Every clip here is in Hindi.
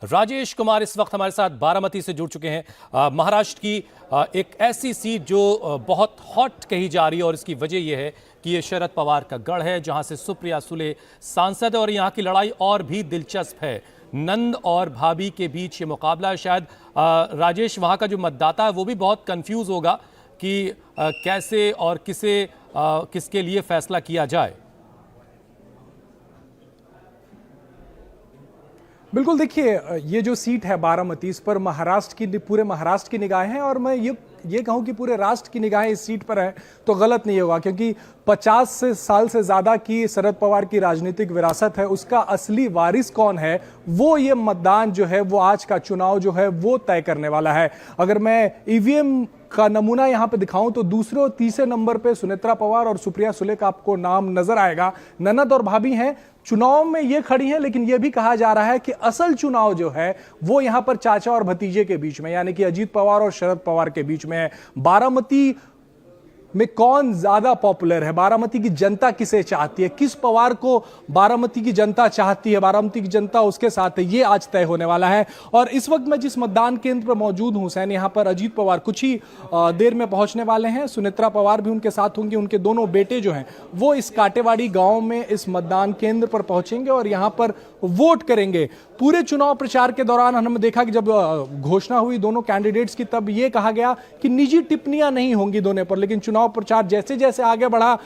राजेश कुमार इस वक्त हमारे साथ बारामती से जुड़ चुके हैं। महाराष्ट्र की एक ऐसी सीट जो बहुत हॉट कही जा रही है और इसकी वजह यह है कि ये शरद पवार का गढ़ है, जहां से सुप्रिया सुले सांसद है और यहां की लड़ाई और भी दिलचस्प है। नंद और भाभी के बीच ये मुकाबला है। शायद राजेश, वहां का जो मतदाता है वो भी बहुत कंफ्यूज होगा कि कैसे और किसके लिए फैसला किया जाए। बिल्कुल, देखिए ये जो सीट है बारामती, इस पर पूरे महाराष्ट्र की निगाहें हैं और मैं ये कहूं कि पूरे राष्ट्र की निगाहें इस सीट पर है तो गलत नहीं होगा, क्योंकि 50 साल से ज्यादा की शरद पवार की राजनीतिक विरासत है। उसका असली वारिस कौन है वो ये मतदान जो है, वो आज का चुनाव जो है वो तय करने वाला है। अगर मैं ईवीएम का नमूना यहां पे दिखाऊं तो दूसरे और तीसरे नंबर पे सुनेत्रा पवार और सुप्रिया सुले का आपको नाम नजर आएगा। ननद और भाभी हैं, चुनाव में ये खड़ी हैं, लेकिन ये भी कहा जा रहा है कि असल चुनाव जो है वो यहां पर चाचा और भतीजे के बीच में, यानी कि अजीत पवार और शरद पवार के बीच में है। बारामती में कौन ज्यादा पॉपुलर है, बारामती की जनता किसे चाहती है, किस पवार को बारामती की जनता चाहती है, बारामती की जनता उसके साथ है, ये आज तय होने वाला है। और इस वक्त मैं जिस मतदान केंद्र पर मौजूद हूं हुसैन, यहां पर अजीत पवार कुछ ही देर में पहुंचने वाले हैं, सुनेत्रा पवार भी उनके साथ होंगे। उनके दोनों बेटे जो हैं वो इस काटेवाड़ी गांव में इस मतदान केंद्र पर पहुंचेंगे और यहां पर वोट करेंगे। पूरे चुनाव प्रचार के दौरान हमने देखा कि जब घोषणा हुई दोनों कैंडिडेट्स की, तब यह कहा गया कि निजी टिप्पणियां नहीं होंगी दोनों पर, लेकिन चुनाव प्रचार जैसे जैसे आगे बढ़ा,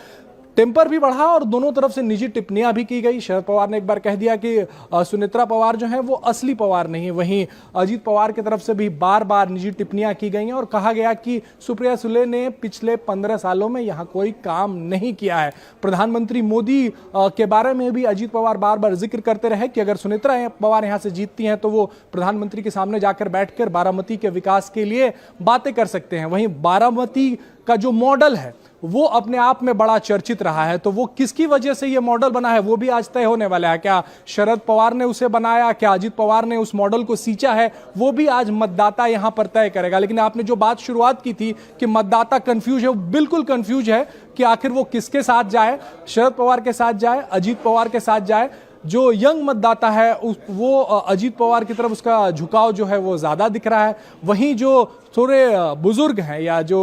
टेम्पर भी बढ़ा और दोनों तरफ से निजी टिप्पणियां भी की गई। शरद पवार ने एक बार कह दिया कि सुनेत्रा पवार जो है वो असली पवार नहीं है। वहीं अजीत पवार की तरफ से भी बार बार निजी टिप्पणियां की गई हैं और कहा गया कि सुप्रिया सुले ने पिछले 15 सालों में यहां कोई काम नहीं किया है। प्रधानमंत्री मोदी के बारे में भी अजीत पवार बार बार जिक्र करते रहे कि अगर सुनेत्रा पवार यहां से जीतती हैं तो वो प्रधानमंत्री के सामने जाकर बैठकर बारामती के विकास के लिए बातें कर सकते हैं। वहीं बारामती का जो मॉडल है वो अपने आप में बड़ा चर्चित रहा है, तो वो किसकी वजह से ये मॉडल बना है वो भी आज तय होने वाला है। क्या शरद पवार ने उसे बनाया, क्या अजीत पवार ने उस मॉडल को सींचा है, वो भी आज मतदाता यहां पर तय करेगा। लेकिन आपने जो बात शुरुआत की थी कि मतदाता कंफ्यूज है, वो बिल्कुल कंफ्यूज है कि आखिर वो किसके साथ जाए, शरद पवार के साथ जाए, अजीत पवार के साथ जाए। जो यंग मतदाता है वो अजीत पवार की तरफ उसका झुकाव जो है वो ज्यादा दिख रहा है। वहीं जो थोड़े बुजुर्ग हैं या जो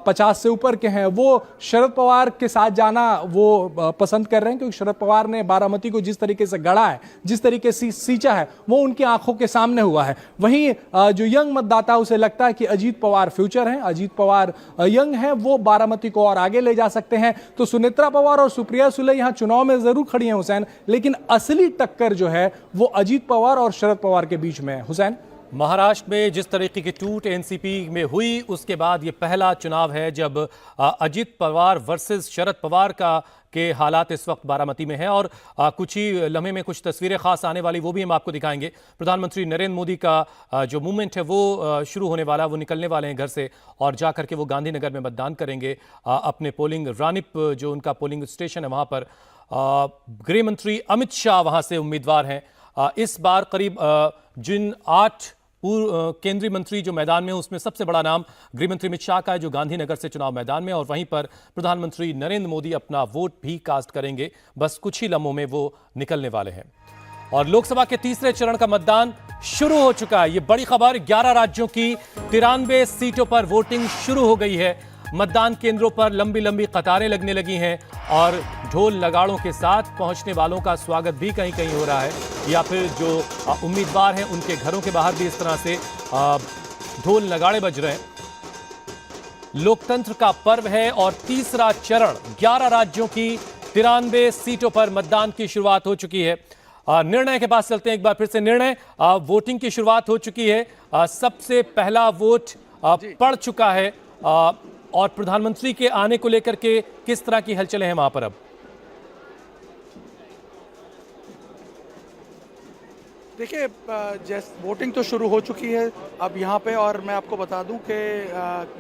50 से ऊपर के हैं वो शरद पवार के साथ जाना वो पसंद कर रहे हैं, क्योंकि शरद पवार ने बारामती को जिस तरीके से गढ़ा है, जिस तरीके से सींचा है, वो उनकी आंखों के सामने हुआ है। वहीं जो यंग मतदाता है उसे लगता है कि अजीत पवार फ्यूचर हैं, अजीत पवार यंग हैं, वो बारामती को और आगे ले जा सकते हैं। तो सुनेत्रा पवार और सुप्रिया सुले यहां चुनाव में जरूर खड़ी हैं हुसैन, लेकिन असली टक्कर जो है वो अजीत पवार और शरद पवार के बीच में है। हुसैन, महाराष्ट्र में जिस तरीके की टूट एनसीपी में हुई, उसके बाद ये पहला चुनाव है जब अजीत पवार वर्सेस शरद पवार के हालात इस वक्त बारामती में है। और कुछ ही लम्हे में कुछ तस्वीरें खास आने वाली वो भी हम आपको दिखाएंगे। प्रधानमंत्री नरेंद्र मोदी का जो मूवमेंट है वो शुरू होने वाला, वो निकलने वाले हैं घर से और जाकर के वो गांधीनगर में मतदान करेंगे। अपने पोलिंग रानीप जो उनका पोलिंग स्टेशन है वहां पर गृह मंत्री अमित शाह वहां से उम्मीदवार हैं। इस बार करीब जिन 8 पूर्व केंद्रीय मंत्री जो मैदान में, उसमें सबसे बड़ा नाम गृह मंत्री अमित शाह का है जो गांधीनगर से चुनाव मैदान में, और वहीं पर प्रधानमंत्री नरेंद्र मोदी अपना वोट भी कास्ट करेंगे। बस कुछ ही लम्हों में वो निकलने वाले हैं। और लोकसभा के तीसरे चरण का मतदान शुरू हो चुका है। ये बड़ी खबर, 11 राज्यों की 93 सीटों पर वोटिंग शुरू हो गई है। मतदान केंद्रों पर लंबी लंबी कतारें लगने लगी हैं और ढोल नगाड़ों के साथ पहुंचने वालों का स्वागत भी कहीं कहीं हो रहा है, या फिर जो उम्मीदवार हैं उनके घरों के बाहर भी इस तरह से ढोल नगाड़े बज रहे हैं। लोकतंत्र का पर्व है और तीसरा चरण 11 राज्यों की 93 सीटों पर मतदान की शुरुआत हो चुकी है। निर्णय के पास चलते हैं एक बार फिर से। निर्णय, वोटिंग की शुरुआत हो चुकी है। सबसे पहला वोट पड़ चुका है और प्रधानमंत्री के आने को लेकर के किस तरह की हलचलें हैं वहां पर अब? देखिए, जैसे वोटिंग तो शुरू हो चुकी है अब यहाँ पे, और मैं आपको बता दूं कि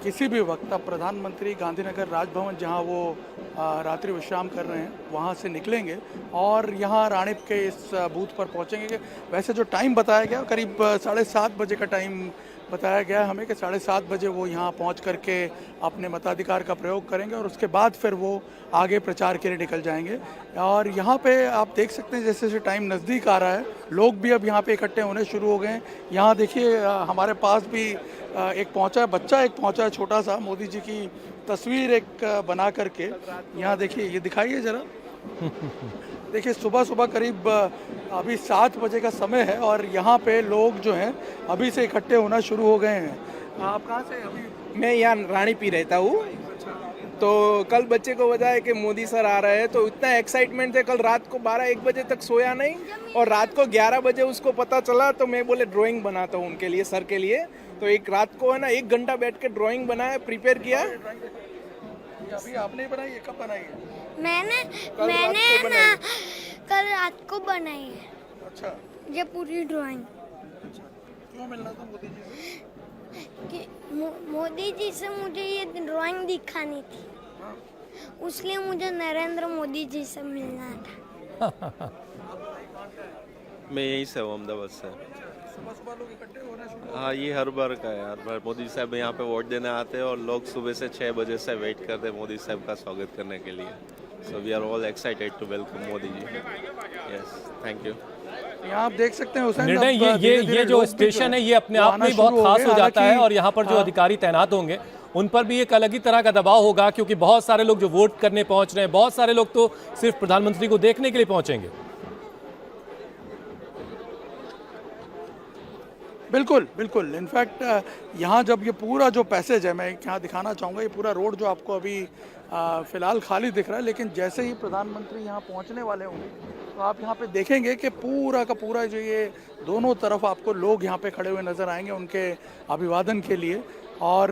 किसी भी वक्त अब प्रधानमंत्री गांधीनगर राजभवन जहाँ वो रात्रि विश्राम कर रहे हैं वहाँ से निकलेंगे और यहाँ रानीप के इस बूथ पर पहुँचेंगे। वैसे जो टाइम बताया गया करीब 7:30 बजे का टाइम बताया गया है हमें कि 7:30 बजे वो यहाँ पहुँच करके अपने मताधिकार का प्रयोग करेंगे और उसके बाद फिर वो आगे प्रचार के लिए निकल जाएंगे। और यहाँ पे आप देख सकते हैं जैसे जैसे टाइम नज़दीक आ रहा है, लोग भी अब यहाँ पे इकट्ठे होने शुरू हो गए हैं। यहाँ देखिए हमारे पास भी एक पहुँचा है बच्चा, एक पहुँचा है छोटा सा, मोदी जी की तस्वीर एक बना करके। यहाँ देखिए, ये दिखाइए ज़रा। देखिए सुबह सुबह करीब अभी 7 बजे का समय है और यहाँ पे लोग जो हैं अभी से इकट्ठे होना शुरू हो गए हैं। आप कहाँ से अभी? मैं यहाँ रानी पी रहता हूँ। तो कल बच्चे को बताया कि मोदी सर आ रहे हैं, तो इतना एक्साइटमेंट है। कल रात को 12-1 बजे तक सोया नहीं और रात को 11 बजे उसको पता चला, तो मैं बोले ड्राइंग बनाता हूँ उनके लिए, सर के लिए। तो एक रात को है ना 1 घंटा बैठ के ड्राइंग बनाया, प्रिपेयर किया। अभी आपने ही बनाई है? कब बनाई है? मैंने कल रात को बनाई है। अच्छा, ये पूरी ड्राइंग क्यों मिलना था मोदी जी से? कि मोदी जी से मुझे ये ड्राइंग दिखानी थी, उसलिए मुझे नरेंद्र मोदी जी से मिलना था। मैं यहीं से हूँ, अहमदाबाद से। सुबह सुबह लोग इकट्ठे होना शुरू। हाँ, ये हर बार का है, हर बार मोदी साहब यहाँ पे वोट देने आते हैं और लोग सुबह से 6 बजे से वेट करते हैं मोदी साहब का स्वागत करने के लिए। So we are all excited to welcome Modi ji. Yes, thank you. यहाँ आप देख सकते हैं हुसैन, निर्णय अब ये धीरे-धीरे जो लोग भी स्टेशन है ये अपने वो आप आना में बहुत शुरू हो खास गए। हो जाता है हालांकि, और यहाँ पर जो अधिकारी तैनात होंगे उन पर भी एक अलग ही तरह का दबाव होगा, क्योंकि बहुत सारे लोग जो वोट करने पहुंच रहे हैं, बहुत सारे लोग तो सिर्फ प्रधानमंत्री को देखने के लिए पहुंचेंगे। बिल्कुल बिल्कुल। इनफैक्ट यहाँ जब ये पूरा जो पैसेज है, मैं यहाँ दिखाना चाहूँगा, ये पूरा रोड जो आपको अभी फ़िलहाल खाली दिख रहा है, लेकिन जैसे ही प्रधानमंत्री यहाँ पहुँचने वाले होंगे तो आप यहाँ पे देखेंगे कि पूरा का पूरा जो ये दोनों तरफ आपको लोग यहाँ पे खड़े हुए नज़र आएंगे उनके अभिवादन के लिए। और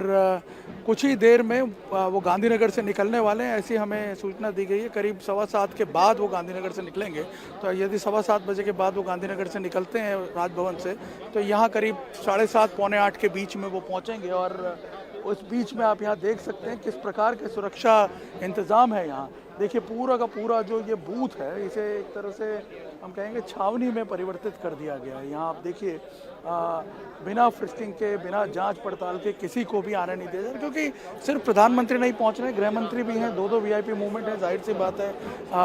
कुछ ही देर में वो गांधीनगर से निकलने वाले हैं, ऐसी हमें सूचना दी गई है। करीब 7:15 के बाद वो गांधीनगर से निकलेंगे। तो यदि 7:15 बजे के बाद वो गांधीनगर से निकलते हैं राजभवन से, तो यहाँ करीब 7:30 पौने 8 के बीच में वो पहुँचेंगे। और उस बीच में आप यहाँ देख सकते हैं किस प्रकार के सुरक्षा इंतज़ाम है यहाँ। देखिए पूरा का पूरा जो ये बूथ है, इसे एक तरह से हम कहेंगे छावनी में परिवर्तित कर दिया गया है। यहाँ आप देखिए बिना फ्रिस्किंग के, बिना जांच पड़ताल के किसी को भी आने नहीं दिया जा रहा, क्योंकि सिर्फ प्रधानमंत्री नहीं पहुँच रहे, गृह मंत्री भी हैं, 2-2 VIP मूवमेंट है, जाहिर सी बात है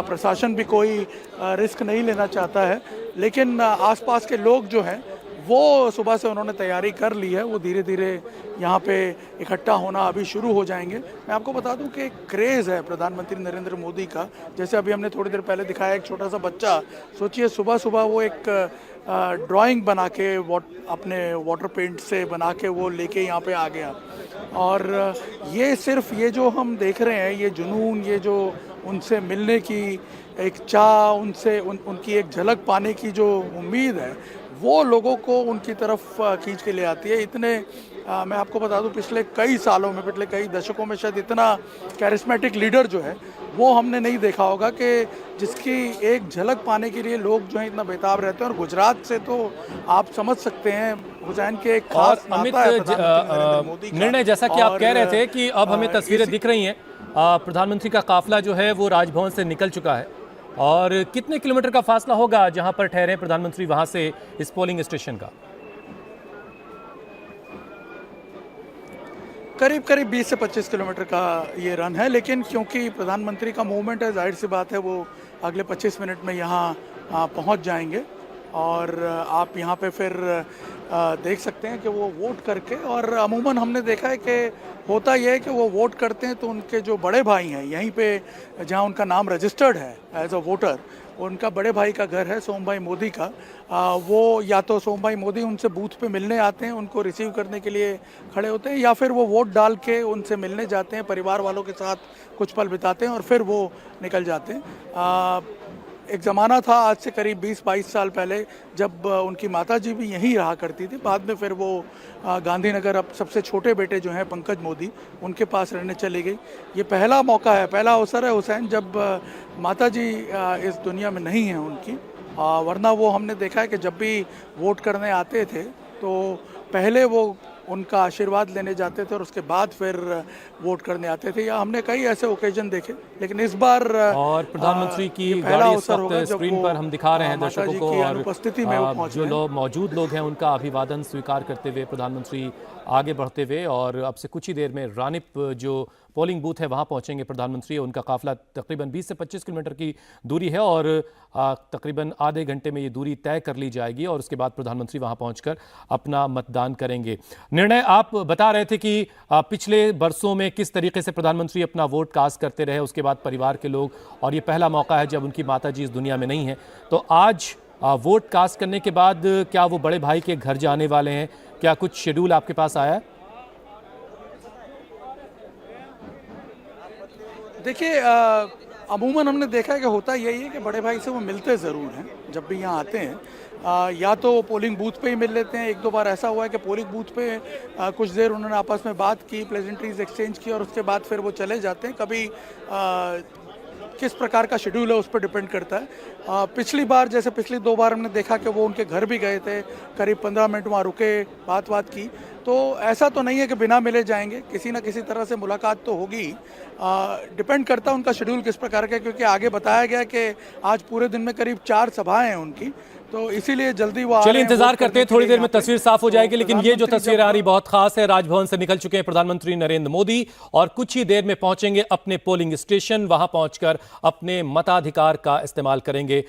प्रशासन भी कोई रिस्क नहीं लेना चाहता है। लेकिन आसपास के लोग जो हैं वो सुबह से उन्होंने तैयारी कर ली है, वो धीरे धीरे यहाँ पे इकट्ठा होना अभी शुरू हो जाएंगे। मैं आपको बता दूं कि एक क्रेज़ है प्रधानमंत्री नरेंद्र मोदी का। जैसे अभी हमने थोड़ी देर पहले दिखाया, एक छोटा सा बच्चा, सोचिए सुबह सुबह वो एक ड्राइंग बना के अपने वाटर पेंट से बना के वो लेके यहाँ पे आ गया। और ये सिर्फ ये जो हम देख रहे हैं, ये जुनून, ये जो उनसे मिलने की एक चाह, उनसे उनकी एक झलक पाने की जो उम्मीद है, वो लोगों को उनकी तरफ खींच के ले आती है। इतने मैं आपको बता दूं, पिछले कई सालों में, पिछले कई दशकों में शायद इतना कैरिस्मेटिक लीडर जो है वो हमने नहीं देखा होगा, कि जिसकी एक झलक पाने के लिए लोग जो है इतना बेताब रहते हैं। और गुजरात से तो आप समझ सकते हैं हुसैन के एक खास अमित, नाता है प्रधानमंत्री नरेंद्र मोदी का। निर्णय जैसा कि आप कह रहे थे कि अब हमें तस्वीरें दिख रही हैं, प्रधानमंत्री का काफिला जो है वो राजभवन से निकल चुका है। और कितने किलोमीटर का फासला होगा जहां पर ठहरे प्रधानमंत्री वहां से इस पोलिंग स्टेशन का? करीब करीब 20 से 25 किलोमीटर का ये रन है। लेकिन क्योंकि प्रधानमंत्री का मूवमेंट है, जाहिर सी बात है वो अगले 25 मिनट में यहाँ पहुँच जाएंगे। और आप यहाँ पे फिर देख सकते हैं कि वो वोट करके, और अमूमन हमने देखा है कि होता यह है कि वो वोट करते हैं तो उनके जो बड़े भाई हैं यहीं पे जहाँ उनका नाम रजिस्टर्ड है एज अ वोटर, उनका बड़े भाई का घर है सोम भाई मोदी का, वो या तो सोम भाई मोदी उनसे बूथ पे मिलने आते हैं, उनको रिसीव करने के लिए खड़े होते हैं, या फिर वो वोट डाल के उनसे मिलने जाते हैं, परिवार वालों के साथ कुछ पल बिताते हैं और फिर वो निकल जाते हैं। एक ज़माना था आज से करीब 20-22 साल पहले, जब उनकी माताजी भी यहीं रहा करती थी। बाद में फिर वो गांधीनगर, अब सबसे छोटे बेटे जो हैं पंकज मोदी, उनके पास रहने चली गई। ये पहला मौका है, पहला अवसर है हुसैन, जब माताजी इस दुनिया में नहीं हैं उनकी। वरना वो हमने देखा है कि जब भी वोट करने आते थे तो पहले वो उनका आशीर्वाद लेने जाते थे और उसके बाद फिर वोट करने आते थे। या हमने कई ऐसे ओकेजन देखे, लेकिन इस बार और प्रधानमंत्री की ये पहला गाड़ी इस अवसर वक्त होगा जब स्क्रीन वो, पर हम दिखा रहे हैं माता दर्शकों जी को, की और अनुपस्थिति में वो पहुंच जो रहे हैं। मौजूद लोग हैं उनका अभिवादन स्वीकार करते हुए प्रधानमंत्री आगे बढ़ते हुए, और अब से कुछ ही देर में रानिप जो पोलिंग बूथ है वहां पहुंचेंगे प्रधानमंत्री। उनका काफिला तकरीबन 20 से 25 किलोमीटर की दूरी है और तकरीबन आधे घंटे में ये दूरी तय कर ली जाएगी और उसके बाद प्रधानमंत्री वहां पहुंचकर अपना मतदान करेंगे। निर्णय आप बता रहे थे कि पिछले बरसों में किस तरीके से प्रधानमंत्री अपना वोट कास्ट करते रहे, उसके बाद परिवार के लोग, और ये पहला मौका है जब उनकी माता जी इस दुनिया में नहीं है। तो आज वोट कास्ट करने के बाद क्या वो बड़े भाई के घर जाने वाले हैं? क्या कुछ शेड्यूल आपके पास आया है? देखिए, अमूमन हमने देखा है कि होता यही है कि बड़े भाई से वो मिलते ज़रूर हैं जब भी यहाँ आते हैं। या तो पोलिंग बूथ पे ही मिल लेते हैं। एक दो बार ऐसा हुआ है कि पोलिंग बूथ पे कुछ देर उन्होंने आपस में बात की, प्लेजेंट्रीज एक्सचेंज की, और उसके बाद फिर वो चले जाते हैं। कभी किस प्रकार का शेड्यूल है उस पर डिपेंड करता है। पिछली बार जैसे पिछली 2 बार हमने देखा कि वो उनके घर भी गए थे, करीब 15 मिनट वहाँ रुके, बात की। तो ऐसा तो नहीं है कि बिना मिले जाएंगे, किसी ना किसी तरह से मुलाकात तो होगी। डिपेंड करता है उनका शेड्यूल किस प्रकार का है, क्योंकि आगे बताया गया कि आज पूरे दिन में करीब 4 सभाएं हैं उनकी, तो इसीलिए जल्दी वो चलिए इंतजार करते हैं, थोड़ी देर में तस्वीर साफ हो जाएगी। लेकिन ये जो तस्वीर आ रही बहुत खास है। राजभवन से निकल चुके हैं प्रधानमंत्री नरेंद्र मोदी और कुछ ही देर में पहुंचेंगे अपने पोलिंग स्टेशन। वहां पहुंचकर अपने मताधिकार का इस्तेमाल करेंगे।